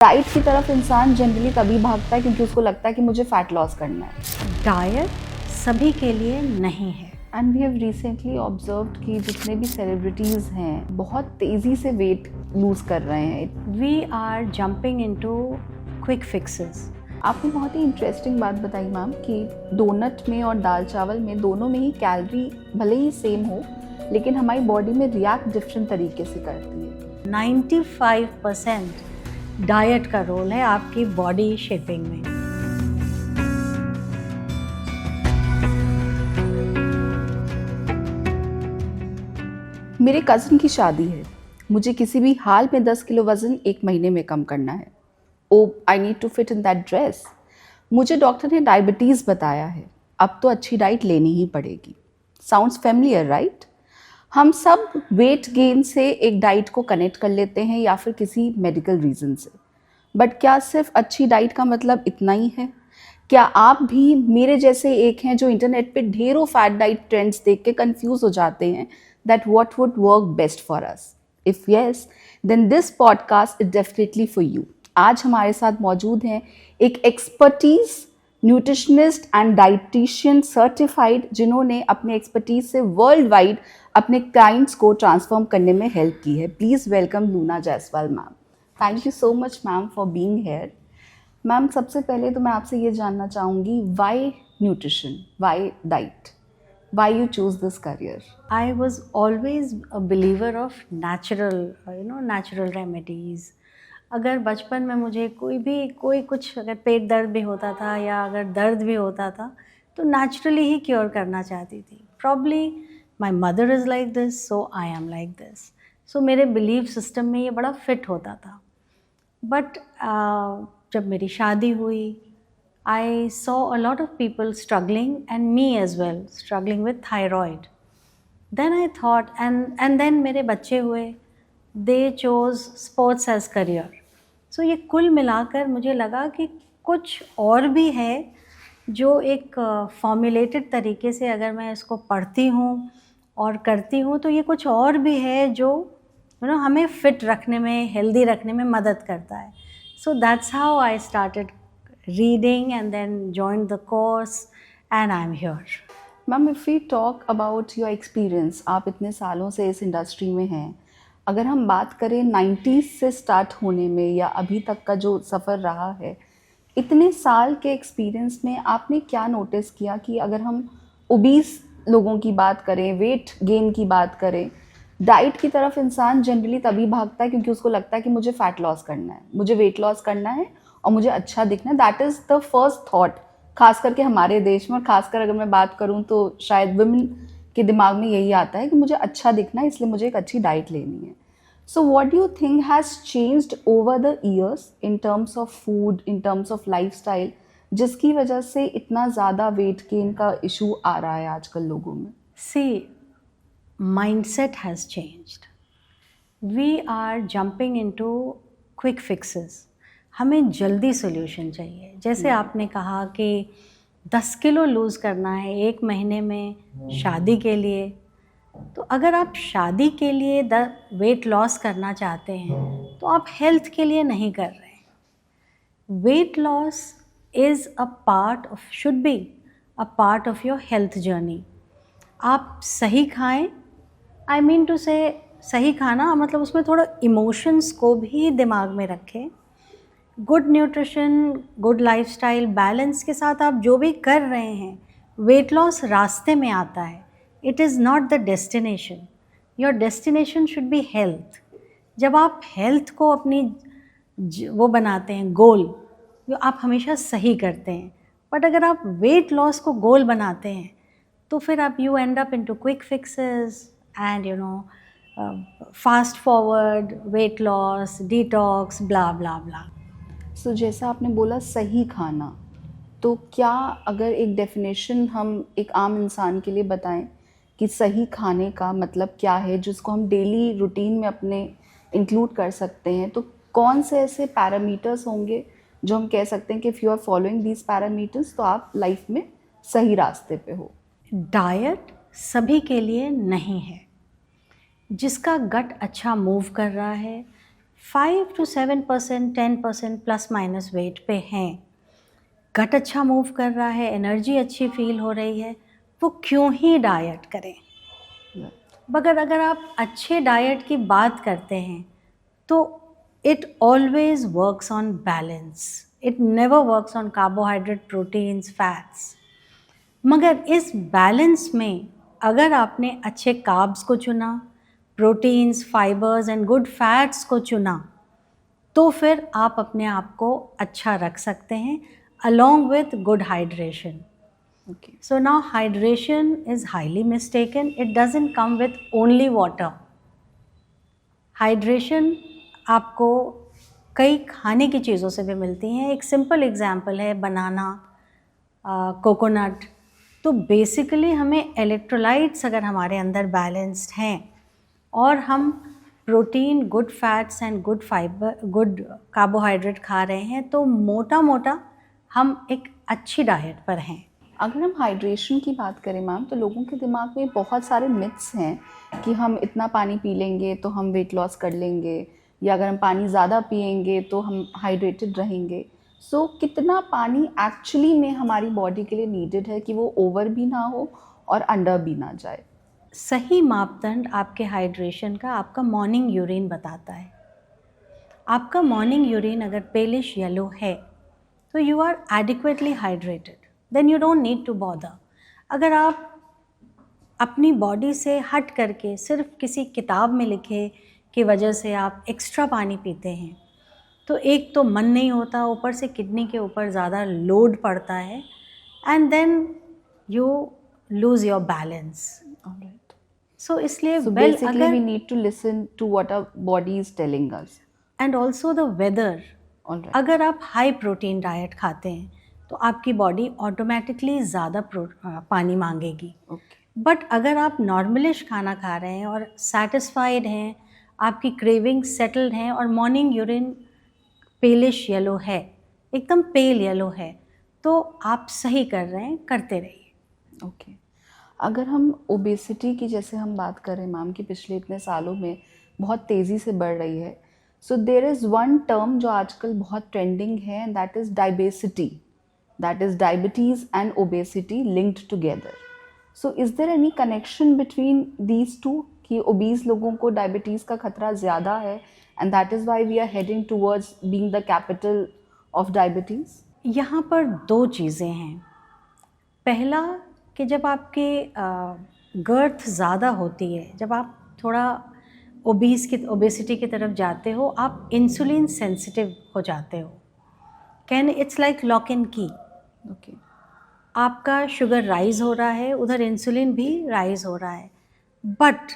Diet की तरफ इंसान जनरली तभी भागता है क्योंकि उसको लगता है कि मुझे फैट लॉस करना है। डाइट सभी के लिए नहीं है। And we have recently observed कि जितने भी सेलिब्रिटीज़ हैं बहुत तेज़ी से वेट लूज़ कर रहे हैं। We are jumping into quick fixes. आपने बहुत ही इंटरेस्टिंग बात बताई मैम कि डोनट में और दाल चावल में दोनों में ही कैलोरी भले ही सेम हो लेकिन हमारी बॉडी में रिएक्ट डिफरेंट तरीके से करती है। 95% डाइट का रोल है आपकी बॉडी शेपिंग में। मेरे कज़न की शादी है, मुझे किसी भी हाल में 10 किलो वज़न 1 महीने में कम करना है। Oh I need to fit in that dress. मुझे डॉक्टर ने डायबिटीज़ बताया है, अब तो अच्छी डाइट लेनी ही पड़ेगी। Sounds familiar right? हम सब वेट गेन से एक डाइट को कनेक्ट कर लेते हैं या फिर किसी मेडिकल रीज़न से। बट क्या सिर्फ अच्छी डाइट का मतलब इतना ही है? क्या आप भी मेरे जैसे एक हैं जो इंटरनेट पे ढेरों फैट डाइट ट्रेंड्स देख के कंफ्यूज हो जाते हैं that what would work best for us? If yes, then this podcast is definitely for you. आज हमारे साथ मौजूद हैं एक expertise nutritionist and dietitian certified जिन्होंने अपने एक्सपर्टीज से वर्ल्ड वाइड अपने क्लाइंट्स को ट्रांसफॉर्म करने में हेल्प की है। Please welcome Luna Jaiswal ma'am. Thank you so much ma'am for being here. Ma'am सबसे पहले तो मैं आपसे ये जानना चाहूँगी why nutrition, why diet, why you choose this career? I was always a believer of natural remedies. अगर बचपन में मुझे कोई कुछ अगर पेट दर्द भी होता था या अगर दर्द भी होता था तो नेचुरली ही क्योर करना चाहती थी। Probably my mother is like this so I am like this. So मेरे बिलीव सिस्टम में ये बड़ा फिट होता था। बट जब मेरी शादी हुई I saw a lot of people struggling and me as well struggling with thyroid. Then I thought and then मेरे बच्चे हुए, they chose sports as career. So ये कुल मिलाकर मुझे लगा कि कुछ और भी है जो एक फॉर्मुलेटेड तरीके से अगर मैं इसको पढ़ती हूँ और करती हूँ तो ये कुछ और भी है जो हमें फिट रखने में, हेल्दी रखने में मदद करता है. So that's how I started reading and then joined the course and I'm here. Ma'am if we talk about your experience, आप इतने सालों से इस इंडस्ट्री में हैं, अगर हम बात करें 90s से स्टार्ट होने में या अभी तक का जो सफ़र रहा है, इतने साल के एक्सपीरियंस में आपने क्या नोटिस किया कि अगर हम ओबीस लोगों की बात करें, वेट गेन की बात करें, डाइट की तरफ इंसान जनरली तभी भागता है क्योंकि उसको लगता है कि मुझे फैट लॉस करना है, मुझे वेट लॉस करना है और मुझे अच्छा दिखना है। That is the first thought, खास करके हमारे देश में, और खासकर अगर मैं बात करूं तो शायद वुमेन के दिमाग में यही आता है कि मुझे अच्छा दिखना है इसलिए मुझे एक अच्छी डाइट लेनी है। So what do you think has changed over the years in terms of food, in terms of lifestyle, जिसकी वजह से इतना ज़्यादा वेट गेन का इशू आ रहा है आजकल लोगों में? See, mindset has changed. We are jumping into quick fixes. हमें जल्दी सोल्यूशन चाहिए। जैसे आपने कहा कि 10 किलो लूज़ करना है 1 महीने में शादी के लिए, तो अगर आप शादी के लिए वेट लॉस करना चाहते हैं तो आप हेल्थ के लिए नहीं कर रहे हैं। Weight loss is a part of, should be a part of your health journey. आप सही खाएं, आई मीन टू से सही खाना मतलब उसमें थोड़ा इमोशंस को भी दिमाग में रखें। Good nutrition, good lifestyle balance के साथ आप जो भी कर रहे हैं, वेट लॉस रास्ते में आता है। It is not the destination. Your destination should be health. जब आप हेल्थ को अपनी वो बनाते हैं गोल, जो आप हमेशा सही करते हैं। बट अगर आप वेट लॉस को गोल बनाते हैं तो फिर आप you end up into quick fixes and fast forward weight loss, detox, blah blah blah. So जैसा आपने बोला सही खाना, तो क्या अगर एक डेफिनेशन हम एक आम इंसान के लिए बताएं कि सही खाने का मतलब क्या है जिसको हम डेली रूटीन में अपने इंक्लूड कर सकते हैं, तो कौन से ऐसे पैरामीटर्स होंगे जो हम कह सकते हैं कि if you are following these parameters तो आप लाइफ में सही रास्ते पे हो? डाइट सभी के लिए नहीं है। जिसका गट अच्छा मूव कर रहा है, 5 to 7%, 10% प्लस माइनस वेट पे हैं, गट अच्छा मूव कर रहा है, एनर्जी अच्छी फील हो रही है, वो क्यों ही डाइट करें। मगर अगर आप अच्छे डाइट की बात करते हैं तो it always works on balance, it never works on carbohydrate, proteins, fats. मगर इस बैलेंस में अगर आपने अच्छे कार्ब्स को चुना, proteins, fibres and good fats को चुना, तो फिर आप अपने आप को अच्छा रख सकते हैं along with good hydration. Okay. So now hydration is highly mistaken. It doesn't come with only water. Hydration आपको कई खाने की चीज़ों से भी मिलती हैं। एक सिंपल एग्जांपल है बनाना, कोकोनट। तो बेसिकली हमें इलेक्ट्रोलाइट्स अगर हमारे अंदर बैलेंस्ड हैं और हम protein, good fats and good fibre, good carbohydrate खा रहे हैं, तो मोटा मोटा हम एक अच्छी डाइट पर हैं। अगर हम हाइड्रेशन की बात करें मैम, तो लोगों के दिमाग में बहुत सारे मिथ्स हैं कि हम इतना पानी पी लेंगे तो हम वेट लॉस कर लेंगे, या अगर हम पानी ज़्यादा पिएंगे तो हम हाइड्रेटेड रहेंगे। सो कितना पानी एक्चुअली में हमारी बॉडी के लिए नीडेड है कि वो ओवर भी ना हो और अंडर भी ना जाए? सही मापदंड आपके हाइड्रेशन का आपका मॉर्निंग यूरिन बताता है। आपका मॉर्निंग यूरिन अगर पेलिश येलो है तो you are adequately hydrated, then you don't need to bother. अगर आप अपनी बॉडी से हट करके सिर्फ किसी किताब में लिखे की वजह से आप एक्स्ट्रा पानी पीते हैं, तो एक तो मन नहीं होता, ऊपर से किडनी के ऊपर ज़्यादा लोड पड़ता है, and then you lose your balance. So इसलिए basically we need to listen to what our body is telling us. And also the weather. All right. अगर आप हाई प्रोटीन डाइट खाते हैं तो आपकी बॉडी ऑटोमेटिकली ज़्यादा पानी मांगेगी। Okay. बट अगर आप नॉर्मलिश खाना खा रहे हैं और सेटिस्फाइड हैं, आपकी क्रेविंग सेटल्ड हैं और मॉर्निंग यूरिन पेलिश येलो है, एकदम पेल येलो है, तो आप सही कर रहे हैं, करते रहिए। ओके। अगर हम ओबेसिटी की जैसे हम बात करें मैम कि पिछले इतने सालों में बहुत तेज़ी से बढ़ रही है, so there is one term जो आजकल बहुत ट्रेंडिंग है, and that is diabesity, that is diabetes and obesity linked together. So is there any connection between these two कि ओबीज लोगों को डायबिटीज़ का खतरा ज़्यादा है, and that is why we are heading towards being the capital of diabetes? यहाँ पर दो चीज़ें हैं। पहला कि जब आपके गर्थ ज़्यादा होती है, जब आप थोड़ा ओबेसिटी की तरफ जाते हो, आप इंसुलिन सेंसिटिव हो जाते हो। इट्स लाइक लॉक एंड की। ओके। आपका शुगर राइज़ हो रहा है, उधर इंसुलिन भी राइज़ हो रहा है, बट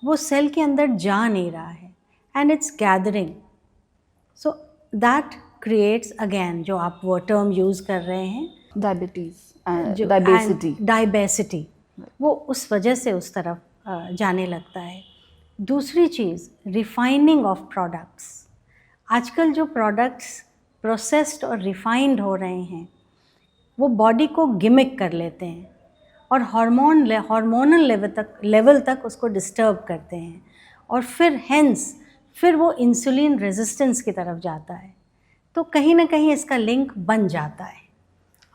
वो सेल के अंदर जा नहीं रहा है, and it's gathering. So that creates again, जो आप वो टर्म यूज़ कर रहे हैं, डायबेसिटी, वो उस वजह से उस तरफ जाने लगता है। दूसरी चीज़, रिफाइनिंग ऑफ प्रोडक्ट्स। आजकल जो प्रोडक्ट्स प्रोसेस्ड और रिफाइंड हो रहे हैं, वो बॉडी को गिमिक कर लेते हैं और हार्मोनल लेवल तक उसको डिस्टर्ब करते हैं, और फिर वो इंसुलिन रेजिस्टेंस की तरफ जाता है। तो कहीं ना कहीं इसका लिंक बन जाता है।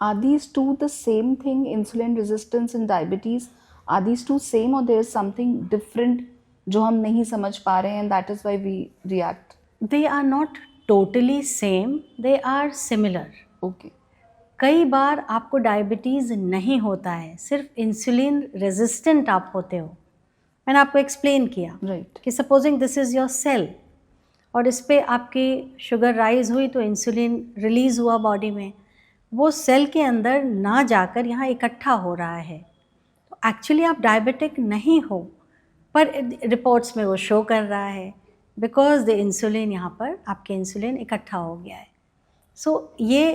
Are these two the same thing, insulin resistance and diabetes? Are these two same, or there is something different जो हम नहीं समझ पा रहे हैं, and that is why we react? They are not totally same, they are similar. Okay. कई बार आपको diabetes नहीं होता है, सिर्फ इंसुलिन रेजिस्टेंट आप होते हो। मैंने आपको एक्सप्लेन किया Right. कि supposing this is your cell, और इस पर आपकी शुगर राइज हुई तो इंसुलिन रिलीज़ हुआ बॉडी में, वो सेल के अंदर ना जाकर यहाँ इकट्ठा हो रहा है। तो एक्चुअली आप डायबिटिक नहीं हो, पर रिपोर्ट्स में वो शो कर रहा है, बिकॉज द इंसुलिन यहाँ पर आपके इंसुलिन इकट्ठा हो गया है। सो ये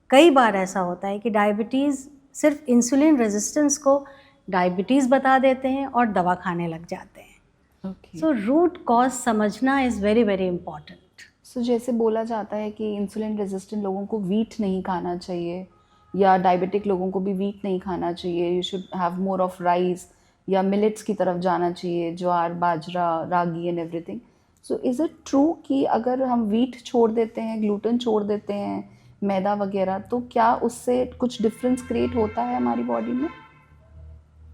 कई बार ऐसा होता है कि डायबिटीज़, सिर्फ इंसुलिन रेजिस्टेंस को डायबिटीज़ बता देते हैं और दवा खाने लग जाते हैं। Okay. सो रूट कॉज समझना is very very important. So जैसे बोला जाता है कि इंसुलिन रेजिस्टेंट लोगों को वीट नहीं खाना चाहिए, या डायबिटिक लोगों को भी वीट नहीं खाना चाहिए, you should have more of rice या मिलेट्स की तरफ जाना चाहिए, jowar, bajra, ragi and everything. So is it true कि अगर हम वीट छोड़ देते हैं, ग्लूटेन छोड़ देते हैं, मैदा वगैरह, तो क्या उससे कुछ डिफरेंस क्रिएट होता है हमारी बॉडी में?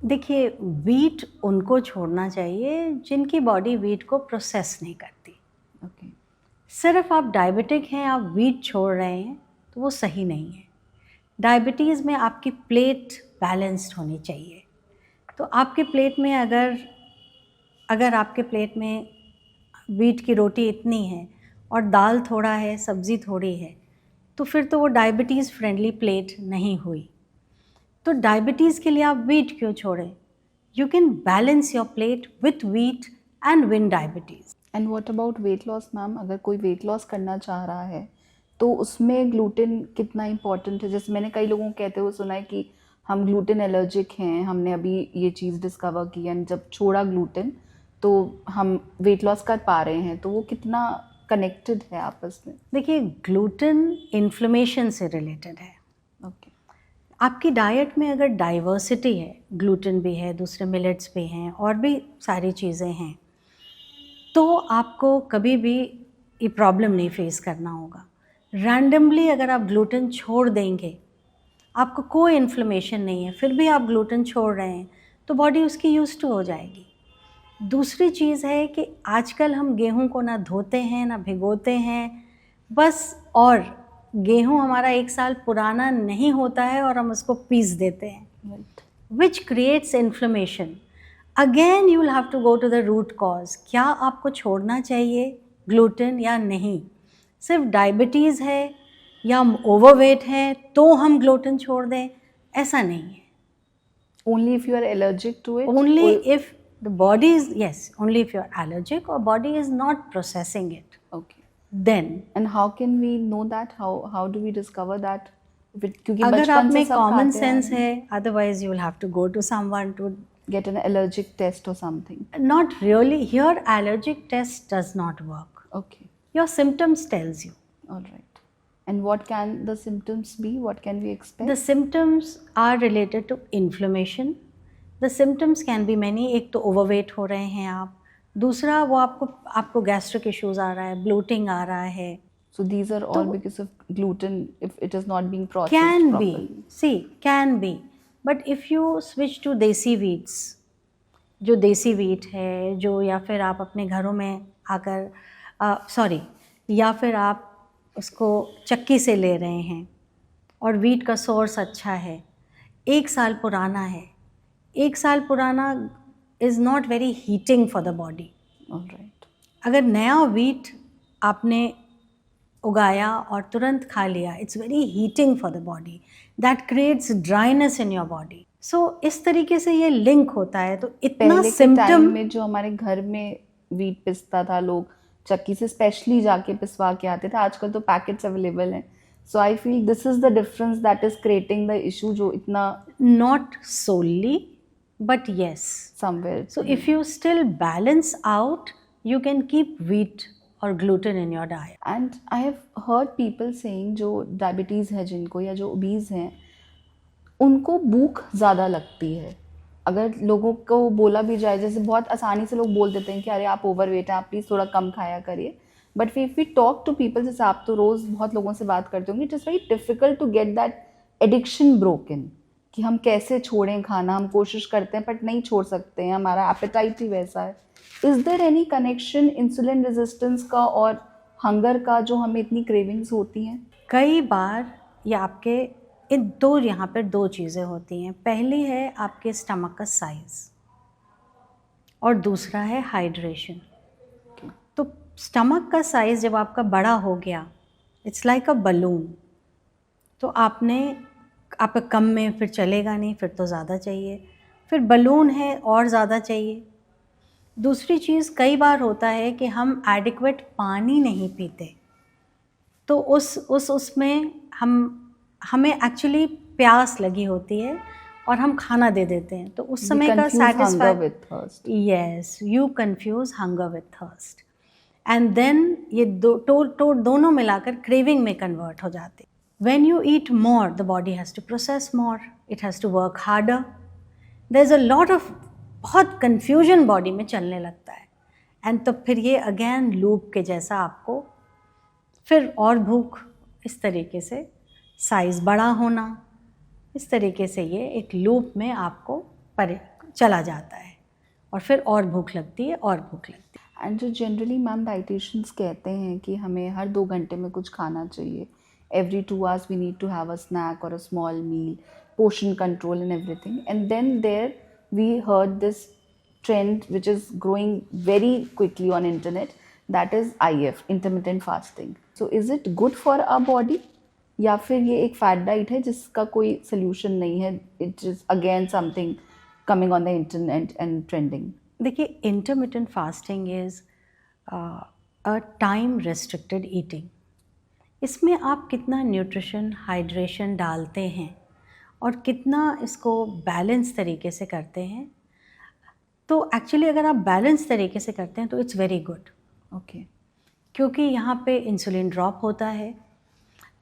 देखिए, वीट उनको छोड़ना चाहिए जिनकी बॉडी वीट को प्रोसेस नहीं करती। ओके। सिर्फ आप डायबिटिक हैं, आप वीट छोड़ रहे हैं, तो वो सही नहीं है। डायबिटीज़ में आपकी प्लेट बैलेंस्ड होनी चाहिए। तो आपके प्लेट में अगर आपके प्लेट में वीट की रोटी इतनी है और दाल थोड़ा है, सब्ज़ी थोड़ी है, तो फिर तो वो डायबिटीज़ फ्रेंडली प्लेट नहीं हुई। तो डायबिटीज़ के लिए आप वीट क्यों छोड़ें? You can balance your plate with wheat and win diabetes. And what about weight loss ma'am? अगर कोई वेट लॉस करना चाह रहा है तो उसमें ग्लूटेन कितना इम्पोर्टेंट है? जैसे मैंने कई लोगों को कहते हुए सुना है कि हम ग्लूटेन एलर्जिक हैं, हमने अभी ये चीज़ डिस्कवर की एंड जब छोड़ा ग्लूटेन तो हम वेट लॉस कर पा रहे हैं, तो वो कितना कनेक्टेड है आपस में? देखिए, ग्लूटेन इन्फ्लेमेशन से रिलेटेड है। ओके। आपकी डाइट में अगर डाइवर्सिटी है, ग्लूटेन भी है, दूसरे मिलेट्स भी हैं और भी सारी चीज़ें हैं, तो आपको कभी भी ये प्रॉब्लम नहीं फेस करना होगा। रैंडमली अगर आप ग्लूटेन छोड़ देंगे, आपको कोई इन्फ्लेमेशन नहीं है, फिर भी आप ग्लूटेन छोड़ रहे हैं, तो बॉडी उसकी यूज्ड टू हो जाएगी। दूसरी चीज़ है कि आजकल हम गेहूं को ना धोते हैं ना भिगोते हैं, बस, और गेहूं हमारा 1 साल पुराना नहीं होता है और हम उसको पीस देते हैं, right. Which creates inflammation. Again you will have to go to the root cause. क्या आपको छोड़ना चाहिए ग्लूटेन या नहीं? सिर्फ डायबिटीज़ है या हम ओवरवेट हैं तो हम ग्लूटेन छोड़ दें, ऐसा नहीं है। Only if you are allergic to it? Only Or- if the body is, yes, only if you are allergic or body is not processing it, Okay. then And how can we know that? How do we discover that? क्योंकि अगर बचपन आप से में सब common खाते आ sense रहे हैं। है, otherwise you will have to go to someone to. Get an allergic test or something. Not really, here allergic test does not work. Okay. Your symptoms tells you. All right. And what can the symptoms be? What can we expect? The symptoms are related to inflammation. The symptoms can be many. एक तो overweight हो रहे हैं आप, दूसरा वो आपको gastric issues आ रहा है, ब्लोटिंग आ रहा है। So these are all तो- because of gluten if it is not being processed Can properly. be, see, can be, but if you switch to देसी वीट्स, जो देसी वीट है, जो या फिर आप अपने घरों में आकर या फिर आप उसको चक्की से ले रहे हैं और वीट का सोर्स अच्छा है, 1 साल पुराना है, 1 साल पुराना is not very heating for the body. All right. अगर नया वीट आपने उगाया और तुरंत खा लिया, it's very heating for the body, that creates dryness in your body. So इस तरीके से ये लिंक होता है। तो इतना पहले के सिम्टम टाइम में जो हमारे घर में वीट पिसता था, लोग चक्की से स्पेशली जाके पिसवा के आते थे, आजकल तो पैकेट्स अवेलेबल हैं। So I feel this is the difference that is creating the issue, जो इतना not solely but yes. Somewhere. So if you still balance out, you can keep wheat or gluten in your diet. And I have heard people saying, जो diabetes है जिनको या जो obese हैं, उनको भूख ज़्यादा लगती है। अगर लोगों को बोला भी जाए, जैसे बहुत आसानी से लोग बोल देते हैं कि अरे आप ओवरवेट हैं, आप प्लीज़ थोड़ा कम खाया करिए, but if we talk to people, जैसे आप तो रोज़ बहुत लोगों से बात करते होंगे, it is very difficult to get that addiction broken, कि हम कैसे छोड़ें खाना। हम कोशिश करते हैं बट नहीं छोड़ सकते हैं, हमारा एपेटाइट ही वैसा है। Is there any connection insulin resistance का और हंगर का, जो हमें इतनी क्रेविंग्स होती हैं? कई बार ये आपके यहाँ पर 2 चीज़ें होती हैं। पहली है आपके स्टमक का साइज़ और दूसरा है हाइड्रेशन। तो स्टमक का साइज़ जब आपका बड़ा हो गया, इट्स लाइक अ बलून, तो आपका कम में फिर चलेगा नहीं, फिर तो ज़्यादा चाहिए, फिर बलून है और ज़्यादा चाहिए। दूसरी चीज़, कई बार होता है कि हम एडिक्वेट पानी नहीं पीते, तो उसमें हमें एक्चुअली प्यास लगी होती है और हम खाना दे देते हैं, तो उस समय का satisfy, yes, you confuse hunger with thirst, and then ये दोनों मिलाकर क्रेविंग में कन्वर्ट हो जाते। When you eat more, the body has to process more, it has to work harder. There's a lot of बहुत confusion body में चलने लगता है, एंड तो फिर ये अगेन लूप के जैसा आपको फिर और भूख, इस तरीके से साइज़ बड़ा होना, इस तरीके से ये एक लूप में आपको परे चला जाता है और फिर और भूख लगती है और भूख लगती है। एंड जो जनरली मैम डाइटिशियंस कहते हैं कि हमें हर 2 घंटे में कुछ खाना चाहिए, every 2 hours we need to have a snack or a small meal, portion control and everything. And then there we heard this trend which is growing very quickly on internet, that is IF, intermittent fasting. So is it good for our body? या फिर ये एक fat diet है जिसका कोई solution नहीं है, it is again something coming on the internet and trending? देखिए, intermittent fasting is a time restricted eating. इसमें आप कितना न्यूट्रिशन, हाइड्रेशन डालते हैं और कितना इसको बैलेंस तरीके से करते हैं, तो एक्चुअली अगर आप बैलेंस तरीके से करते हैं तो इट्स वेरी गुड। ओके। क्योंकि यहाँ पे इंसुलिन ड्रॉप होता है,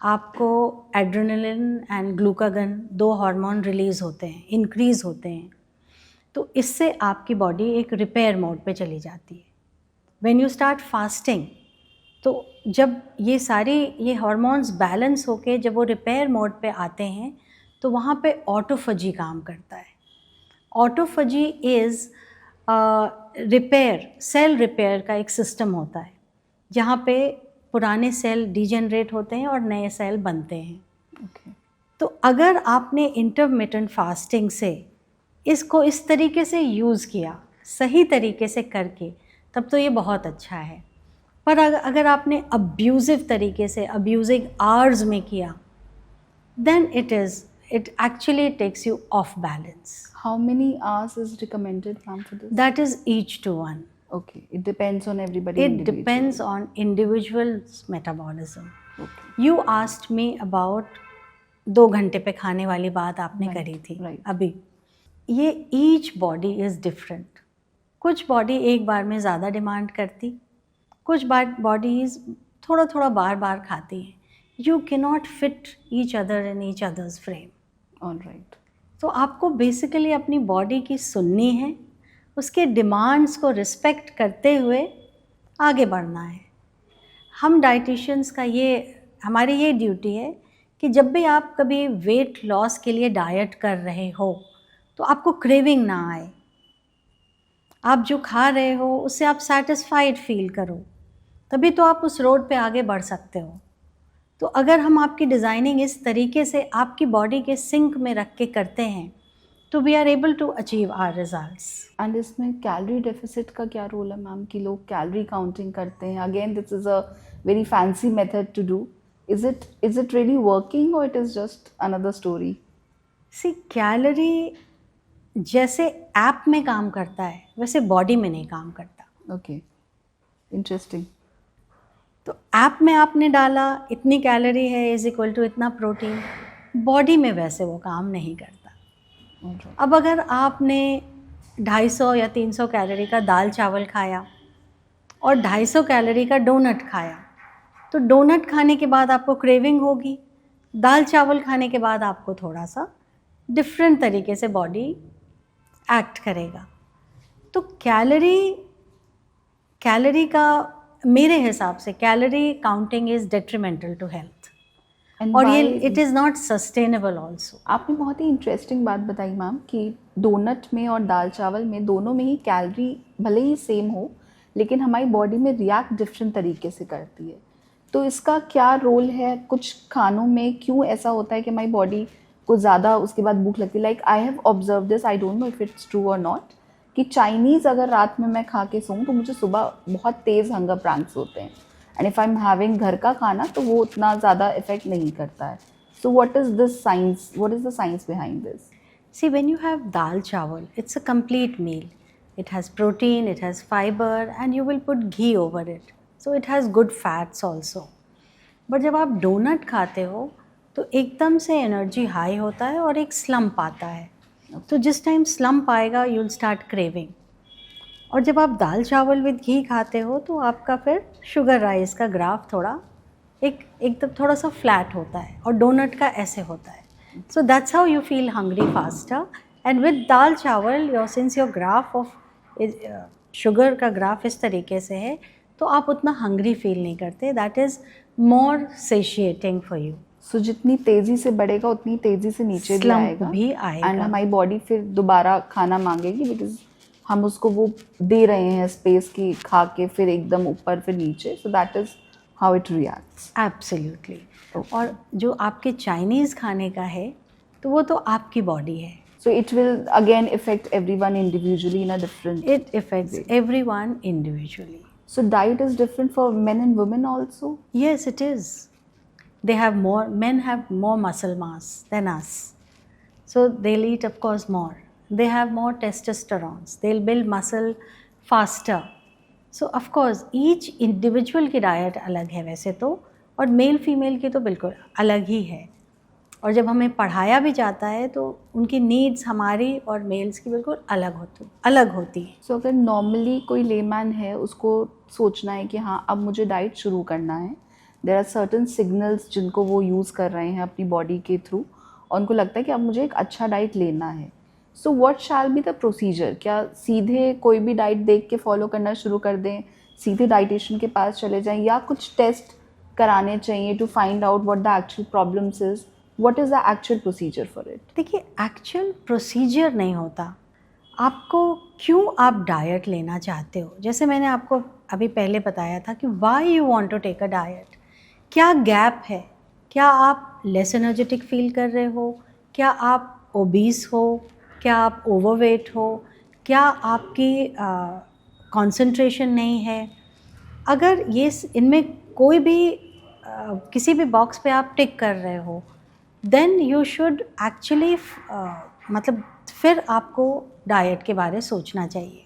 आपको adrenaline and glucagon 2 hormone release होते हैं, इंक्रीज़ होते हैं, तो इससे आपकी बॉडी एक रिपेयर मोड पे चली जाती है। व्हेन यू स्टार्ट फास्टिंग, तो जब ये हार्मोन्स बैलेंस होके जब वो रिपेयर मोड पे आते हैं तो वहाँ पे ऑटोफजी काम करता है। ऑटोफजी इज़ सेल रिपेयर का एक सिस्टम होता है जहाँ पे पुराने सेल डिजेनरेट होते हैं और नए सेल बनते हैं। Okay. तो अगर आपने इंटरमिटेंट फास्टिंग से इसको इस तरीके से यूज़ किया, सही तरीके से करके, तब तो ये बहुत अच्छा है। पर अगर आपने अब्यूज़िव तरीके से, अब्यूजिंग आवर्स में किया, then it actually takes you off balance. How many hours is recommended, ma'am, for this? That is each to one. Okay, it depends on everybody. It depends on individual's metabolism. Okay. You asked me about 2 घंटे पे खाने वाली बात आपने Right, करी थी। right. अभी ये each body is different. कुछ बॉडी एक बार में ज़्यादा डिमांड करती, कुछ बॉडीज़ थोड़ा थोड़ा बार बार खाती हैं। You cannot fit each other in each other's frame. All right. तो आपको बेसिकली अपनी बॉडी की सुननी है, उसके डिमांड्स को रिस्पेक्ट करते हुए आगे बढ़ना है। हम डाइटिशियंस का हमारी ये ड्यूटी है कि जब भी आप कभी वेट लॉस के लिए डाइट कर रहे हो तो आपको क्रेविंग ना आए, आप जो खा रहे हो उससे आप सेटिस्फाइड फील करो, तभी तो आप उस रोड पे आगे बढ़ सकते हो। तो अगर हम आपकी डिज़ाइनिंग इस तरीके से आपकी बॉडी के सिंक में रख के करते हैं तो we are able to achieve our results. And इसमें कैलोरी डेफिसिट का क्या रोल है मैम, कि लोग कैलोरी काउंटिंग करते हैं? Again this is a very fancy method to do. Is it really working और it is just another story? See, calorie जैसे ऐप में काम करता है वैसे बॉडी में नहीं काम करता। Okay, interesting. तो ऐप में आपने डाला इतनी कैलोरी है इज इक्वल टू इतना प्रोटीन, बॉडी में वैसे वो काम नहीं करता। अब अगर आपने 250 या 300 कैलोरी का दाल चावल खाया और 250 कैलोरी का डोनट खाया, तो डोनट खाने के बाद आपको क्रेविंग होगी, दाल चावल खाने के बाद आपको थोड़ा सा डिफरेंट तरीके से बॉडी एक्ट करेगा। तो कैलोरी का मेरे हिसाब से calorie counting is detrimental to health, और ये it is not sustainable also. आपने बहुत ही इंटरेस्टिंग बात बताई मैम कि डोनट में और दाल चावल में दोनों में ही कैलोरी भले ही सेम हो लेकिन हमारी बॉडी में रिएक्ट डिफरेंट तरीके से करती है। तो इसका क्या रोल है? कुछ खानों में क्यों ऐसा होता है कि हमारी बॉडी को ज़्यादा उसके बाद भूख लगती है? Like I have observe this, I don't know if it's true और नॉट, कि चाइनीज़ अगर रात में मैं खा के सोऊं तो मुझे सुबह बहुत तेज़ हंगर प्रैंक्स होते हैं, and if I am having घर का खाना तो वो उतना ज़्यादा इफेक्ट नहीं करता है। So what is this science, what is the science behind this? See, when you have dal chawal, it's a complete meal. It has protein, it has fiber, and you will put ghee over it. So it has good fats also. But जब आप donut खाते हो तो एकदम से energy high होता है और एक स्लम्प आता है। तो जिस टाइम स्लम्प आएगा यू विल स्टार्ट क्रेविंग। और जब आप दाल चावल विद घी खाते हो तो आपका फिर शुगर राइस का ग्राफ थोड़ा एकदम थोड़ा सा फ्लैट होता है और डोनट का ऐसे होता है। So that's how you feel hungry faster. And with dal chawal, since your graph of sugar का ग्राफ इस तरीके से है तो आप उतना हंग्री फील नहीं करते, that is more satiating for you. So जितनी तेज़ी से बढ़ेगा उतनी तेज़ी से नीचे भी स्लम्प आएगा भी एंड आएगा। हमारी बॉडी फिर दोबारा खाना मांगेगी बिकॉज हम उसको वो दे रहे हैं स्पेस की, खा के फिर एकदम ऊपर फिर नीचे, so that is how it reacts. Absolutely. और जो आपके चाइनीज़ खाने का है तो वो तो आपकी बॉडी है, so it will again effect everyone individually in a different it effects everyone individually. So diet is different for men and women also? Yes, it is. They have more, men have more muscle mass than us. So they'll eat, of course, more. They have more testosterone. They'll build muscle faster. So, of course, each individual की diet अलग है वैसे तो, और male female की तो बिल्कुल अलग ही है। और जब हमें पढ़ाया भी जाता है तो उनकी नीड्स हमारी और मेल्स की बिल्कुल अलग होती है। सो अगर नॉर्मली कोई लेमैन है, उसको सोचना है कि हाँ अब मुझे डाइट शुरू करना है, देयर आर सर्टन सिग्नल्स जिनको वो यूज़ कर रहे हैं अपनी बॉडी के थ्रू, और उनको लगता है कि अब मुझे एक अच्छा डाइट लेना है, so what shall be the procedure? क्या सीधे कोई भी डाइट देख के फॉलो करना शुरू कर दें, सीधे डाइटिशियन के पास चले जाएं, या कुछ टेस्ट कराने चाहिए to find out what the actual problems is? What is the actual procedure for it? देखिए, एक्चुअल प्रोसीजर नहीं होता, आपको क्यों आप डाइट लेना चाहते हो। जैसे मैंने आपको अभी पहले बताया था कि why you want to take a diet, क्या गैप है, क्या आप लेस एनर्जेटिक फील कर रहे हो, क्या आप ओबीस हो, क्या आप ओवरवेट हो, क्या आपकी कंसंट्रेशन नहीं है। अगर ये इनमें कोई भी किसी भी बॉक्स पे आप टिक कर रहे हो, देन यू शुड एक्चुअली मतलब फिर आपको डाइट के बारे सोचना चाहिए।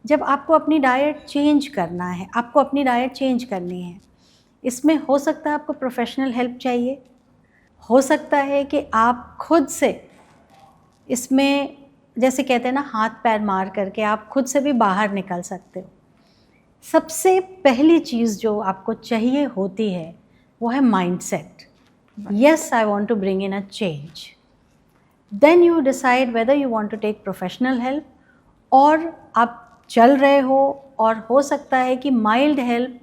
जब आपको अपनी डाइट चेंज करना है, आपको अपनी डाइट चेंज करनी है, इसमें हो सकता है आपको प्रोफेशनल हेल्प चाहिए, हो सकता है कि आप खुद से इसमें, जैसे कहते हैं ना, हाथ पैर मार करके आप खुद से भी बाहर निकल सकते हो। सबसे पहली चीज़ जो आपको चाहिए होती है वो है mindset. Yes, I want to bring in a change. Then you decide whether you want to take professional help, और आप चल रहे हो और हो सकता है कि माइल्ड हेल्प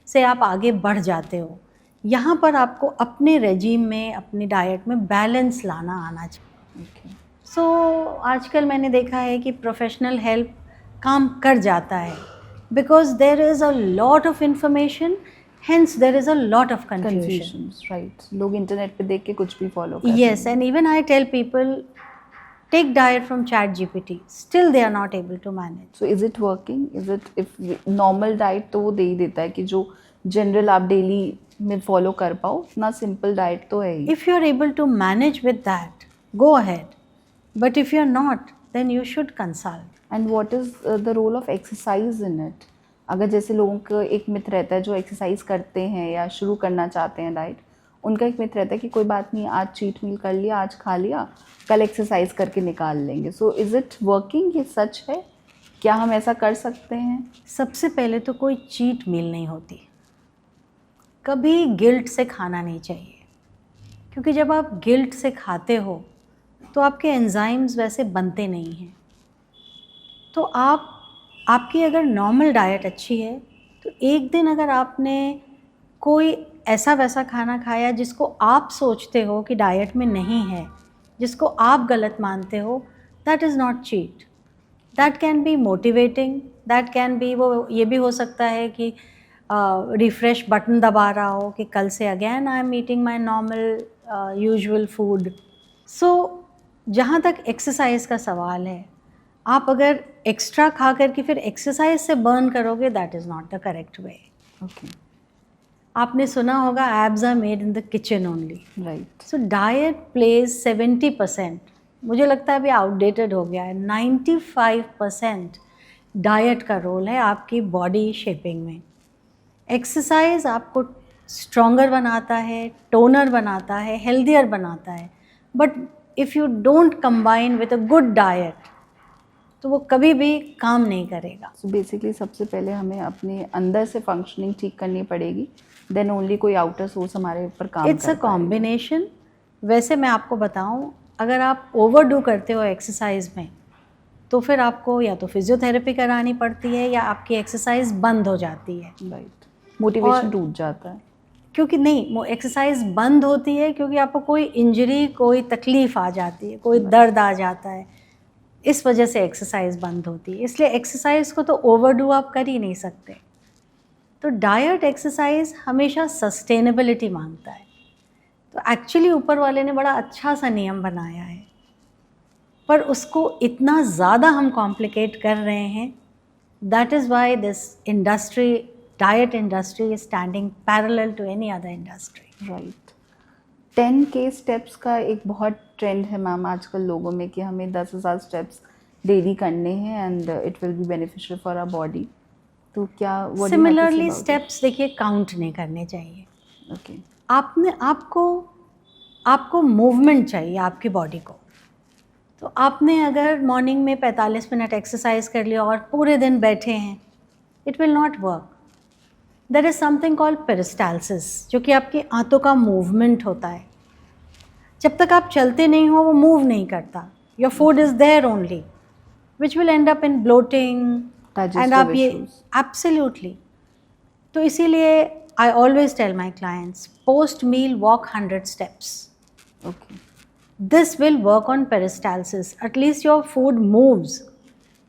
से आप आगे बढ़ जाते हो। यहाँ पर आपको अपने रेजीम में, अपनी डाइट में बैलेंस लाना आना चाहिए। Okay. सो आजकल मैंने देखा है कि प्रोफेशनल हेल्प काम कर जाता है, because there is a lot of information, hence there is a lot of confusion. Confusions, right? लोग इंटरनेट पे देख के कुछ भी फॉलो कर Yes, and even I tell people, take diet from ChatGPT. Still, they are not able to manage. So is it working? Is it, if normal diet तो वो दे ही देता है कि जो जनरल आप डेली में फॉलो कर पाओ, उतना सिंपल डाइट तो है ही। If you are able to manage with that, go ahead. But if you are not, then you should consult. And what is the role of exercise in it? अगर जैसे लोगों का एक मिथ रहता है जो एक्सरसाइज करते हैं या शुरू करना चाहते हैं डाइट, उनका एक मिथ रहता है कि कोई बात नहीं, आज चीट मील कर लिया, आज खा लिया, कल एक्सरसाइज करके निकाल लेंगे। सो इज़ इट वर्किंग? ये सच है? क्या हम ऐसा कर सकते हैं? सबसे पहले तो कोई चीट मील नहीं होती, कभी गिल्ट से खाना नहीं चाहिए, क्योंकि जब आप गिल्ट से खाते हो तो आपके एंजाइम्स वैसे बनते नहीं हैं। तो आपकी अगर नॉर्मल डाइट अच्छी है तो एक दिन अगर आपने कोई ऐसा वैसा खाना खाया जिसको आप सोचते हो कि डाइट में नहीं है, जिसको आप गलत मानते हो, that is not cheat, that can be motivating, that can be, वो ये भी हो सकता है कि रिफ्रेश बटन दबा रहा हो कि कल से again I am eating my normal usual food. So जहाँ तक एक्सरसाइज का सवाल है, आप अगर एक्स्ट्रा खा करके फिर एक्सरसाइज से बर्न करोगे, that is not the correct way. Okay, आपने सुना होगा abs are made in the kitchen only. Right. So diet plays 70%, मुझे लगता है अभी आउटडेटेड हो गया है, 95% डाइट का रोल है आपकी बॉडी शेपिंग में। एक्सरसाइज आपको स्ट्रॉन्गर बनाता है, टोनर बनाता है, हेल्दियर बनाता है, but if you don't combine with a good diet तो वो कभी भी काम नहीं करेगा। सो बेसिकली सबसे पहले हमें अपने अंदर से फंक्शनिंग ठीक करनी पड़ेगी, देन ओनली कोई आउटर सोर्स हमारे ऊपर काम इट्स अ कॉम्बिनेशन। वैसे मैं आपको बताऊं, अगर आप ओवरडू करते हो एक्सरसाइज में तो फिर आपको या तो फिजियोथेरेपी करानी पड़ती है या आपकी एक्सरसाइज बंद हो जाती है। राइट, मोटिवेशन और टूट जाता है। क्योंकि नहीं, वो एक्सरसाइज बंद होती है क्योंकि आपको कोई इंजरी, कोई तकलीफ़ आ जाती है, कोई दर्द आ जाता है, इस वजह से एक्सरसाइज बंद होती है। इसलिए एक्सरसाइज को तो ओवरडू आप कर ही नहीं सकते। तो डाइट एक्सरसाइज हमेशा सस्टेनेबिलिटी मांगता है। तो एक्चुअली ऊपर वाले ने बड़ा अच्छा सा नियम बनाया है, पर उसको इतना ज़्यादा हम कॉम्प्लिकेट कर रहे हैं। That is why this industry, diet industry is standing parallel to any other industry. Right. 10K steps का एक बहुत ट्रेंड है मैम आजकल लोगों में कि हमें 10,000 स्टेप्स डेली करने हैं and it will be beneficial for our body. तो क्या सिमिलरली स्टेप्स देखिए काउंट नहीं करने चाहिए। ओके, आपको मूवमेंट चाहिए आपकी बॉडी को। तो आपने अगर मॉर्निंग में 45 मिनट एक्सरसाइज कर लिया और पूरे दिन बैठे हैं, it will not work. There is something called peristalsis, जो कि आपकी आंतों का मूवमेंट होता है। जब तक आप चलते नहीं हो वो मूव नहीं करता। Your food is there only, which will end up in bloating and आप ये एब्सोल्युटली। तो इसीलिए I always tell my clients, post meal walk 100 steps. Okay, This will work on peristalsis. At least your food moves.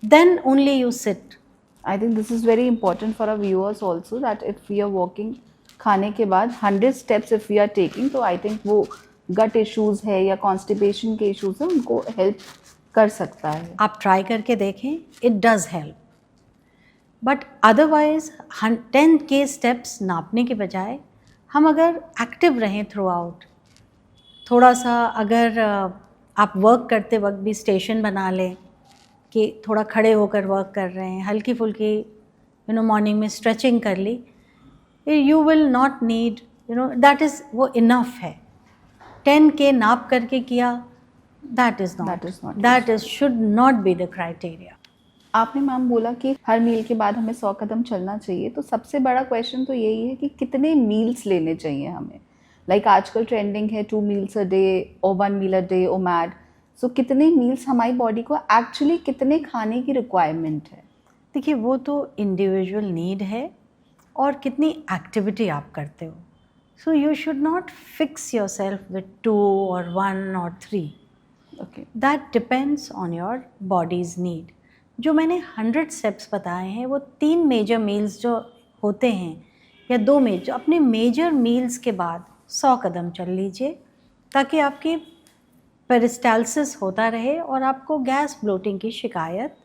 Then only you sit. I think this is very important for our viewers also that if we are walking, खाने के बाद 100 steps if we are taking, तो I think वो गट issues है या constipation के issues हैं उनको हेल्प कर सकता है। आप ट्राई करके देखें, it does help. But otherwise 10K steps नापने के बजाय हम अगर एक्टिव रहें थ्रू आउट, थोड़ा सा अगर आप वर्क करते वक्त भी स्टेशन बना लें कि थोड़ा खड़े होकर वर्क कर रहे हैं, हल्की फुल्की मॉर्निंग में स्ट्रेचिंग कर ली, you will not need that is, वो इनफ है। 10K नाप करके किया, that is should not be the criteria. आपने मैम बोला कि हर मील के बाद हमें 100 कदम चलना चाहिए, तो सबसे बड़ा क्वेश्चन तो यही है कि कितने मील्स लेने चाहिए हमें। लाइक आजकल ट्रेंडिंग है 2 मील्स अ डे और 1 मील अ डे और मैड। सो कितने मील्स हमारी बॉडी को एक्चुअली कितने खाने की रिक्वायरमेंट है? देखिए, वो तो इंडिविजुअल नीड है और कितनी एक्टिविटी आप करते हो। सो you should not fix your self with 2 और 1 और 3। Okay, that depends on your bodies need. जो मैंने 100 स्टेप्स बताए हैं वो 3 मेजर मील्स जो होते हैं या 2 मेजर, अपने मेजर मील्स के बाद 100 कदम चल लीजिए ताकि आपकी पेरिस्टाल्सिस होता रहे और आपको गैस ब्लोटिंग की शिकायत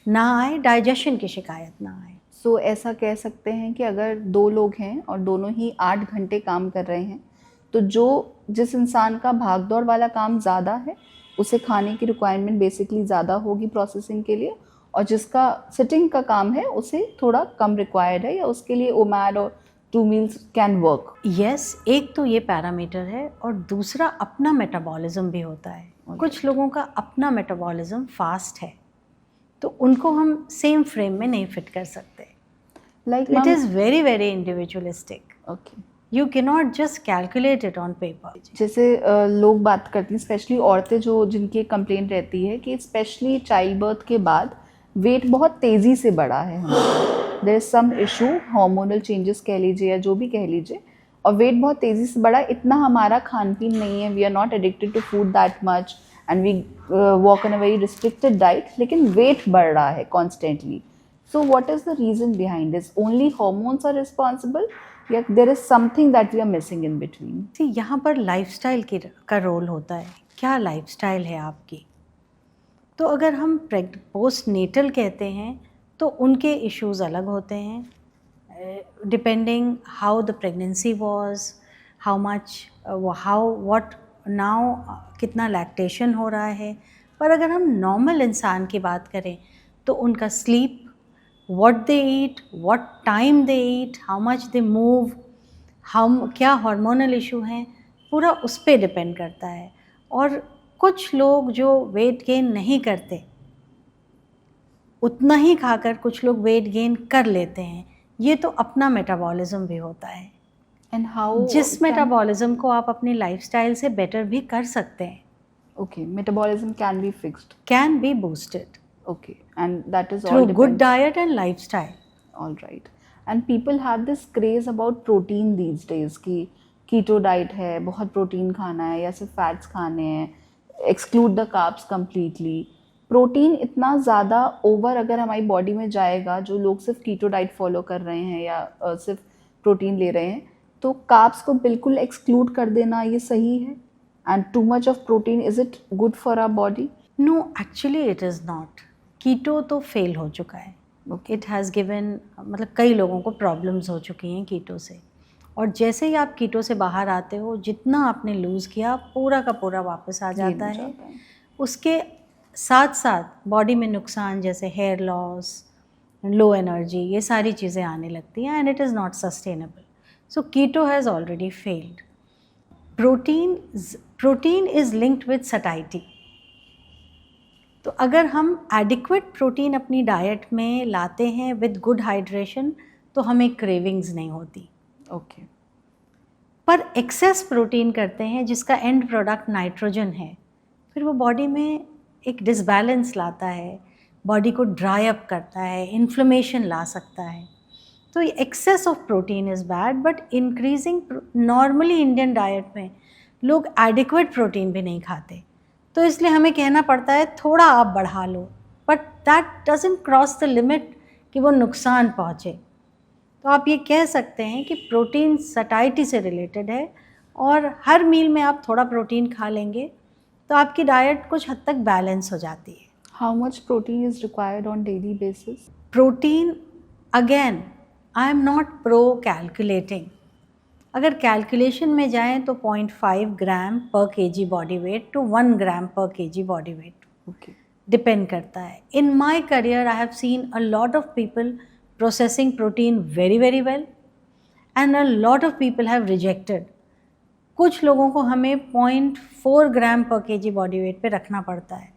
ना आए, डाइजेशन की शिकायत ना आए। सो ऐसा कह सकते हैं कि अगर 2 लोग हैं और दोनों ही 8 घंटे काम कर रहे हैं, तो जिस इंसान का भाग दौड़ वाला काम ज़्यादा है उसे खाने की रिक्वायरमेंट बेसिकली ज़्यादा होगी प्रोसेसिंग के लिए, और जिसका सिटिंग का काम है उसे थोड़ा कम रिक्वायर्ड है, या उसके लिए ओमैड और 2 मील्स कैन वर्क। यस, एक तो ये पैरामीटर है और दूसरा अपना मेटाबॉलिज्म भी होता है। कुछ लोगों का अपना मेटाबॉलिज्म फास्ट है तो उनको हम सेम फ्रेम में नहीं फिट कर सकते। Like it is very very individualistic. Okay, you cannot just calculate it on paper. जैसे लोग बात करती हैं, स्पेशली औरतें जिनकी कंप्लेंट रहती है कि स्पेशली चाइल्ड बर्थ के बाद वेट बहुत तेज़ी से बढ़ा है हमें। There is some issue, hormonal changes कह लीजिए या जो भी कह लीजिए, और वेट बहुत तेज़ी से बढ़ा। इतना हमारा खान पीन नहीं है, we are not addicted to food that much and we walk on a very restricted diet, लेकिन वेट बढ़ रहा है constantly. So what is the reason behind this? Only hormones are responsible या there is something that we are missing in between? यहाँ पर lifestyle का role होता है। क्या लाइफस्टाइल है आपकी? तो अगर हम पोस्ट नेटल कहते हैं तो उनके इश्यूज़ अलग होते हैं, depending how the pregnancy was, how much, what now, कितना लैक्टेशन हो रहा है। पर अगर हम नॉर्मल इंसान की बात करें तो उनका sleep, what they eat, what time they eat, how much they move, क्या हार्मोनल इशू हैं, पूरा उस पर डिपेंड करता है। और कुछ लोग जो वेट गेन नहीं करते, उतना ही खाकर कुछ लोग वेट गेन कर लेते हैं। ये तो अपना मेटाबॉलिज्म भी होता है, एंड हाउ जिस मेटाबॉलिज्म को आप अपनी लाइफस्टाइल से बेटर भी कर सकते हैं। Okay, metabolism can be fixed, can be boosted. Okay, and that is all through good depends. diet and lifestyle. All right. And people have this craze about protein these days कि keto diet है, बहुत protein खाना है या सिर्फ fats खाने हैं, exclude the carbs completely. Protein इतना ज़्यादा ओवर अगर हमारी बॉडी में जाएगा, जो लोग सिर्फ कीटो डाइट फॉलो कर रहे हैं या सिर्फ प्रोटीन ले रहे हैं, तो कार्ब्स को बिल्कुल एक्सक्लूड कर देना ये सही है? And too much of protein, is it good for our body? No, actually it is not. Keto तो फेल हो चुका है. इट हैज़ गिवन, मतलब कई लोगों को प्रॉब्लम्स हो चुकी हैं कीटो से. और जैसे ही आप कीटो से बाहर आते हो, जितना आपने लूज़ किया पूरा का पूरा वापस आ जाता है. उसके साथ साथ बॉडी में नुकसान जैसे हेयर लॉस, लो एनर्जी, ये सारी चीज़ें आने लगती हैं, and it is not sustainable. So keto has already failed. Protein is linked with satiety. तो अगर हम एडिक्वेट प्रोटीन अपनी डाइट में लाते हैं विद गुड हाइड्रेशन, तो हमें क्रेविंग्स नहीं होती. ओके. पर एक्सेस प्रोटीन करते हैं जिसका एंड प्रोडक्ट नाइट्रोजन है, फिर वो बॉडी में एक डिसबैलेंस लाता है, बॉडी को ड्राई अप करता है, इन्फ्लेमेशन ला सकता है. तो excess of protein is bad. But increasing, normally Indian diet में लोग एडिक्वेट प्रोटीन भी नहीं खाते, तो इसलिए हमें कहना पड़ता है थोड़ा आप बढ़ा लो. But that doesn't cross the limit कि वो नुकसान पहुँचे. तो आप ये कह सकते हैं कि प्रोटीन सटाइटी से रिलेटेड है, और हर मील में आप थोड़ा प्रोटीन खा लेंगे तो आपकी डाइट कुछ हद तक बैलेंस हो जाती है. How much protein is required on daily basis? Protein, again, I am not pro calculating. अगर कैलकुलेशन में जाएं तो 0.5 gram per KG body weight to 1 gram per KG body weight okay. Depend करता है. In my career I have seen a lot of people processing protein very very well, and a lot of people have rejected. कुछ लोगों को हमें 0.4 ग्राम per KG body wait पे रखना पड़ता है.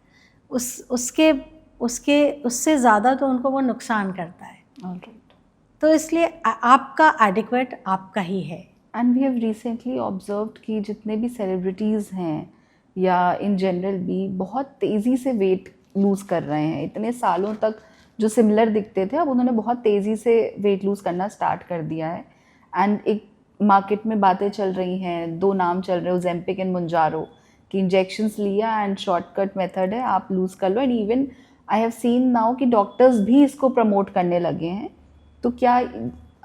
उससे ज़्यादा तो उनको वो नुकसान करता है. Alright. तो इसलिए आपका एडिक्वेट आपका ही है. And we have recently observed कि जितने भी सेलिब्रिटीज़ हैं या इन जनरल भी बहुत तेज़ी से वेट लूज़ कर रहे हैं. इतने सालों तक जो सिमिलर दिखते थे, अब उन्होंने बहुत तेज़ी से वेट लूज़ करना स्टार्ट कर दिया है. एंड एक मार्केट में बातें चल रही हैं, 2 नाम चल रहे हैं, ओजेम्पिक एंड मुंजारो, कि इंजेक्शंस लिया एंड शॉर्टकट मेथड है, आप लूज़ कर लो. And even I have seen now कि डॉक्टर्स भी इसको प्रमोट करने लगे हैं. तो क्या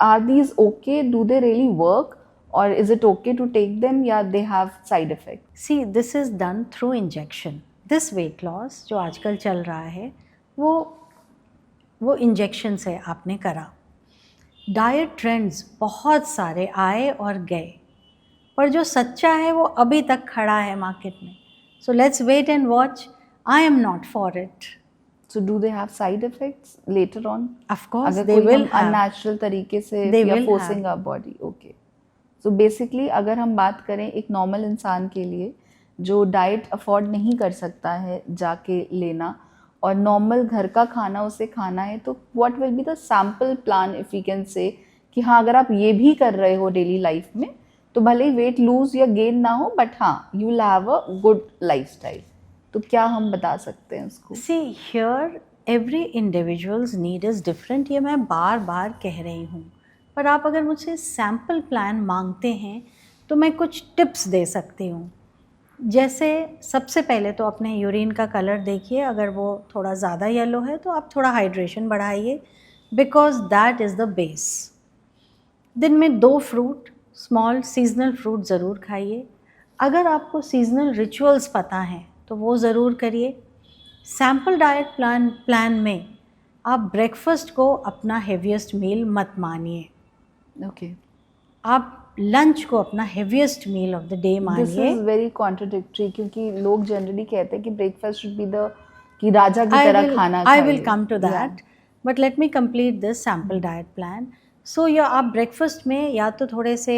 are these okay? Do they really work, और is it okay to take them, या they have side effect? See, this is done through injection. This weight loss जो आजकल चल रहा है वो इंजेक्शन से आपने करा. डाइट ट्रेंड्स बहुत सारे आए और गए, पर जो सच्चा है वो अभी तक खड़ा है मार्केट में. So let's wait and watch. I am not for it. So do they have side effects later on? Of course अगर they कोई will हम have. unnatural तरीके से They या will forcing have. our body. Okay. So basically अगर हम बात करें एक नॉर्मल इंसान के लिए जो डाइट अफोर्ड नहीं कर सकता है जाके लेना, और नॉर्मल घर का खाना उसे खाना है, तो what will be the sample plan if you can say कि हाँ, अगर आप ये भी कर रहे हो डेली लाइफ में, तो भले ही वेट लूज या गेन ना हो, बट हाँ, you will have a good lifestyle. तो क्या हम बता सकते हैं उसको? See here, every individuals need is different. ये मैं बार बार कह रही हूँ, पर आप अगर मुझसे सैम्पल प्लान मांगते हैं तो मैं कुछ टिप्स दे सकती हूँ. जैसे सबसे पहले तो अपने यूरिन का कलर देखिए. अगर वो थोड़ा ज़्यादा येलो है तो आप थोड़ा हाइड्रेशन बढ़ाइए, because that is the base. दिन में 2 फ्रूट, स्मॉल सीजनल फ्रूट ज़रूर खाइए. अगर आपको सीजनल रिचुअल्स पता हैं तो वो ज़रूर करिए. सैम्पल डाइट प्लान में आप ब्रेकफास्ट को अपना हेवीएस्ट मील मत मानिए. ओके. आप लंच को अपना heaviest meal of the day this मानिए. इज वेरी कॉन्ट्रडिक्टरी, क्योंकि लोग जनरली कहते हैं कि ब्रेकफास्ट शुड बी द कि राजा की तरह खाना I खाइए. will come to that, but let me complete this sample diet plan. So आप ब्रेकफास्ट में या तो थोड़े से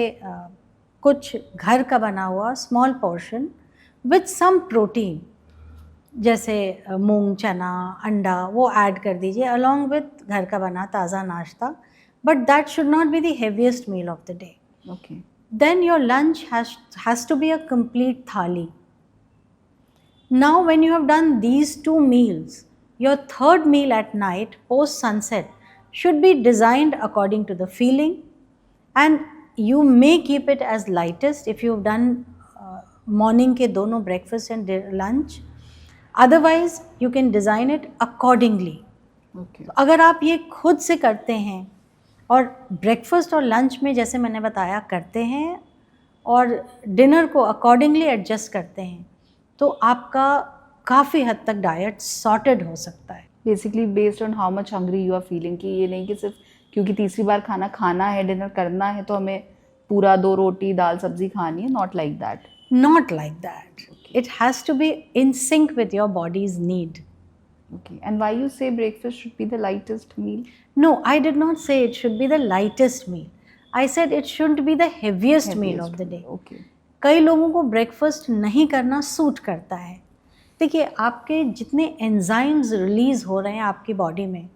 कुछ घर का बना हुआ small portion with some protein, जैसे मूंग, चना, अंडा, वो ऐड कर दीजिए अलॉन्ग विथ घर का बना ताज़ा नाश्ता. But that should not be the heaviest meal of the day. Okay. Then your lunch has to be a complete thali. Now when you have done these 2 meals, your third meal at night post sunset should be designed according to the feeling, and you may keep it as lightest if you've done morning के दोनों breakfast and lunch. Otherwise you can design it accordingly. Okay. तो अगर आप ये खुद से करते हैं और ब्रेकफास्ट और लंच में जैसे मैंने बताया करते हैं और डिनर को अकॉर्डिंगली एडजस्ट करते हैं, तो आपका काफ़ी हद तक डाइट सॉर्टेड हो सकता है. Basically based on how much hungry you are feeling, कि ये नहीं कि सिर्फ क्योंकि तीसरी बार खाना खाना है, डिनर करना है, तो हमें पूरा 2 रोटी दाल सब्जी खानी है. Not like that. Not like that. It has to be in sync with your body's need. Okay. And why you say breakfast should be the lightest meal? No, I did not say it should be the lightest meal. I said it shouldn't be the heaviest meal of the day. Okay. कई लोगों को breakfast नहीं करना suit करता है. देखिए, आपके जितने एंजाइम्स रिलीज हो रहे हैं आपकी बॉडी में,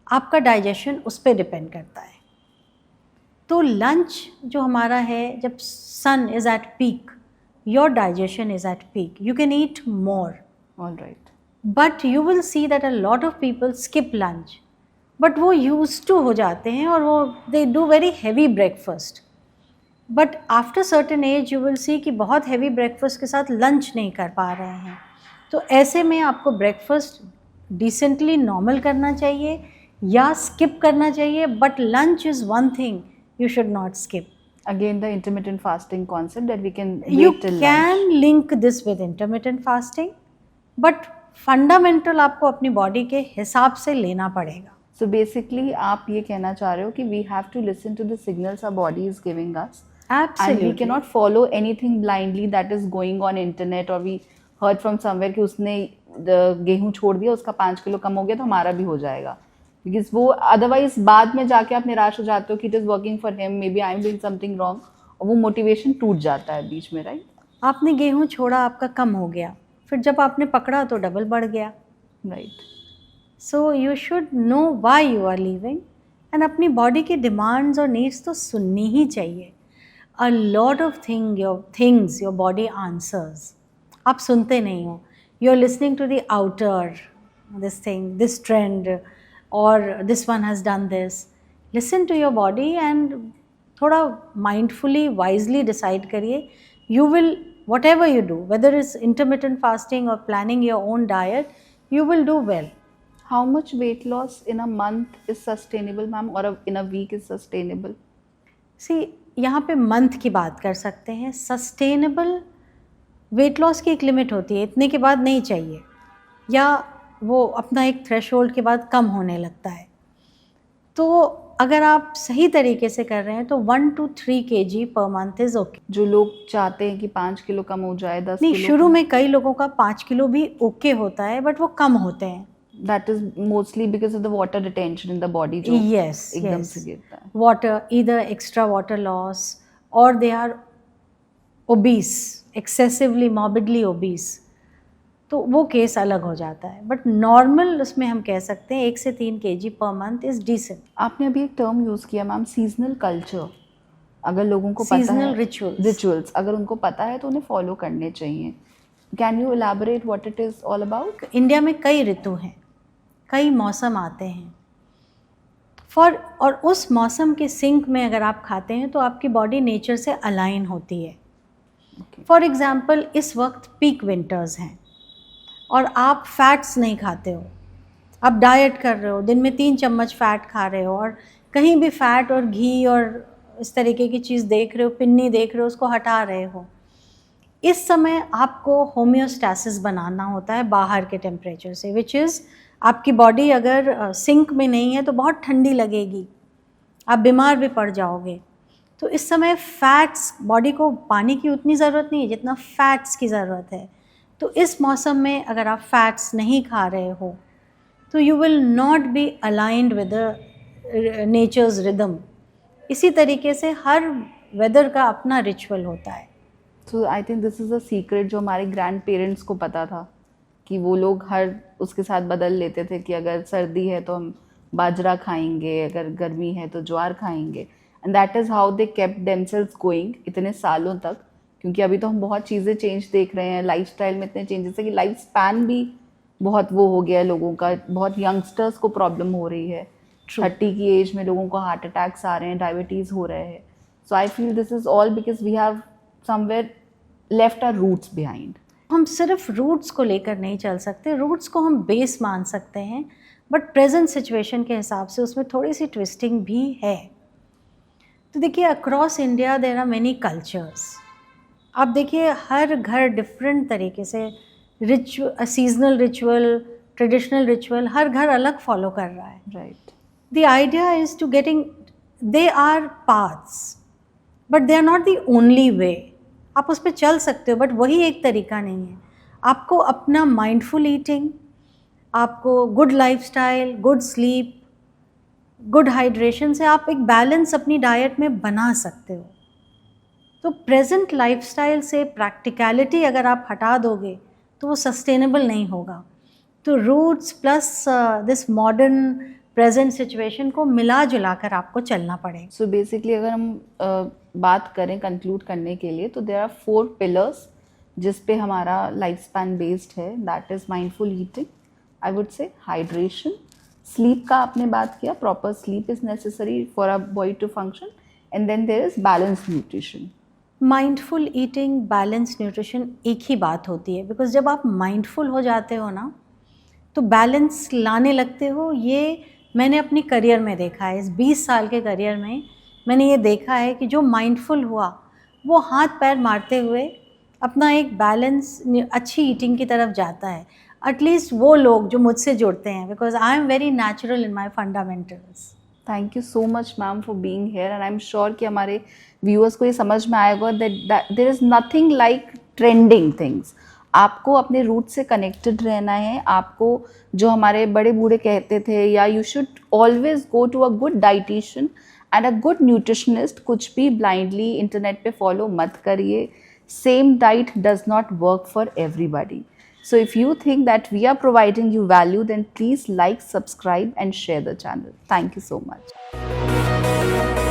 आपका डाइजेशन उस पर डिपेंड करता है. तो लंच जो हमारा है, जब sun is at peak, your digestion is at peak, you can eat more. All right. But you will see that a lot of people skip lunch, but वो यूज टू हो जाते हैं और वो they do very heavy breakfast. But after certain age you will see कि बहुत heavy breakfast के साथ लंच नहीं कर पा रहे हैं. तो ऐसे में आपको ब्रेकफास्ट डिसेंटली नॉर्मल करना चाहिए या स्किप करना चाहिए, but lunch is one thing you should not skip. Again, the intermittent fasting concept that we can You wait till can lunch. link this with intermittent fasting, but fundamental आपको अपनी body के हिसाब से लेना पड़ेगा. So basically, आप ये कहना चाह रहे हो कि we have to listen to the signals our body is giving us. Absolutely. And we cannot follow anything blindly that is going on internet, or we heard from somewhere कि उसने गेहूं छोड़ दिया, उसका 5 किलो कम हो गया तो हमारा भी हो जाएगा. बिकॉज वो अदरवाइज बाद में जाके आप निराश हो जाते हो कि it is working for him, maybe I am doing something wrong, और वो मोटिवेशन टूट जाता है बीच में. राइट. आपने गेहूं छोड़ा, आपका कम हो गया, फिर जब आपने पकड़ा तो डबल बढ़ गया. Right. So you should know why you are leaving, and अपनी बॉडी की डिमांड्स और नीड्स तो सुननी ही चाहिए. A lot of things your body answers, आप सुनते नहीं हो. You are listening to the outer, this thing, this trend, or this one has done this. Listen to your body and थोड़ा mindfully, wisely decide करिए. You will, whatever you do, whether it's intermittent fasting or planning your own diet, you will do well. How much weight loss in a month is sustainable, ma'am, or in a week is sustainable? See, यहाँ पे month की बात कर सकते हैं. Sustainable weight loss की एक limit होती है, इतने के बाद नहीं चाहिए, या वो अपना एक थ्रेशोल्ड के बाद कम होने लगता है. तो अगर आप सही तरीके से कर रहे हैं तो 1 to 3 kg per month is okay. जो लोग चाहते हैं कि 5 किलो कम हो जाए, 10 नहीं, किलो शुरू में कई लोगों का 5 किलो भी ओके होता है, बट वो कम होते हैं. That is mostly because of the water retention in the body, जो यस, एकदम से गिरता है. Water, either extra water loss और they are obese, excessively morbidly obese, तो वो केस अलग हो जाता है. बट नॉर्मल उसमें हम कह सकते हैं 1 से 3 kg per month is decent. आपने अभी एक टर्म यूज़ किया मैम, सीजनल कल्चर. अगर लोगों को पता है, सीजनल रिचुअल्स अगर उनको पता है तो उन्हें फॉलो करने चाहिए. Can you elaborate what it is all about? India में कई ऋतु हैं, कई मौसम आते हैं. और उस मौसम के सिंक में अगर आप खाते हैं तो आपकी बॉडी नेचर से अलाइन होती है. फॉर एग्ज़ाम्पल, इस वक्त पीक विंटर्स हैं और आप फैट्स नहीं खाते हो, आप डाइट कर रहे हो, दिन में 3 चम्मच फ़ैट खा रहे हो, और कहीं भी फ़ैट और घी और इस तरीके की चीज़ देख रहे हो, पिन्नी देख रहे हो, उसको हटा रहे हो. इस समय आपको होम्योस्टैसिस बनाना होता है बाहर के टेम्परेचर से, विच इज़ आपकी बॉडी अगर सिंक में नहीं है तो बहुत ठंडी लगेगी, आप बीमार भी पड़ जाओगे. तो इस समय फ़ैट्स, बॉडी को पानी की उतनी ज़रूरत नहीं है जितना फ़ैट्स की ज़रूरत है. तो इस मौसम में अगर आप फैट्स नहीं खा रहे हो तो you will not be aligned with nature's rhythm. इसी तरीके से हर वेदर का अपना रिचुअल होता है. So I think this is a secret जो हमारे ग्रैंड पेरेंट्स को पता था, कि वो लोग हर उसके साथ बदल लेते थे कि अगर सर्दी है तो हम बाजरा खाएंगे, अगर गर्मी है तो ज्वार खाएंगे. And that is how they kept themselves going इतने सालों तक. क्योंकि अभी तो हम बहुत चीज़ें चेंज देख रहे हैं, लाइफस्टाइल में इतने चेंजेस है कि लाइफ स्पैन भी बहुत वो हो गया है लोगों का, बहुत यंगस्टर्स को प्रॉब्लम हो रही है, 30 की एज में लोगों को हार्ट अटैक्स आ रहे हैं, डायबिटीज़ हो रहे हैं. So I feel this is all because we have somewhere left our roots behind. हम सिर्फ रूट्स को लेकर नहीं चल सकते, रूट्स को हम बेस मान सकते हैं, बट प्रेजेंट सिचुएशन के हिसाब से उसमें थोड़ी सी ट्विस्टिंग भी है. तो देखिए, across India there are many cultures. आप देखिए, हर घर डिफरेंट तरीके से सीजनल रिचुअल, ट्रेडिशनल रिचुअल हर घर अलग फॉलो कर रहा है. Right. The idea is to getting, they are paths, but they are not the only way. आप उस पर चल सकते हो, बट वही एक तरीका नहीं है. आपको अपना माइंडफुल ईटिंग, आपको good lifestyle, good sleep, good hydration से आप एक बैलेंस अपनी डाइट में बना सकते हो. तो प्रेजेंट लाइफस्टाइल से प्रैक्टिकलिटी अगर आप हटा दोगे तो वो सस्टेनेबल नहीं होगा. तो roots plus this modern present situation को मिला जुला कर आपको चलना पड़ेगा. सो बेसिकली अगर हम बात करें कंक्लूड करने के लिए, तो देयर आर 4 पिलर्स जिस पे हमारा लाइफ स्पैन बेस्ड है. That is mindful eating, I would say hydration, sleep का आपने बात किया, proper sleep is necessary for a body to function, and then there is balance nutrition. Mindful eating, balance nutrition एक ही बात होती है, बिकॉज जब आप माइंडफुल हो जाते हो ना तो बैलेंस लाने लगते हो. ये मैंने अपनी करियर में देखा है. इस 20 साल के करियर में मैंने ये देखा है कि जो माइंडफुल हुआ वो हाथ पैर मारते हुए अपना एक बैलेंस, अच्छी ईटिंग की तरफ जाता है. एटलीस्ट वो लोग जो मुझसे जुड़ते हैं, because I am very natural in my fundamentals. Thank you so much ma'am for being here, and I am sure कि हमारे व्यूअर्स को ये समझ में आएगा that there is nothing like trending things. आपको अपने रूट से कनेक्टेड रहना है. आपको जो हमारे बड़े बूढ़े कहते थे, या you should always go to a good dietitian and a good nutritionist. कुछ भी ब्लाइंडली इंटरनेट पे फॉलो मत करिए. Same diet does not work for everybody. So if you think that we are providing you value, then please like, subscribe and share the channel. Thank you so much.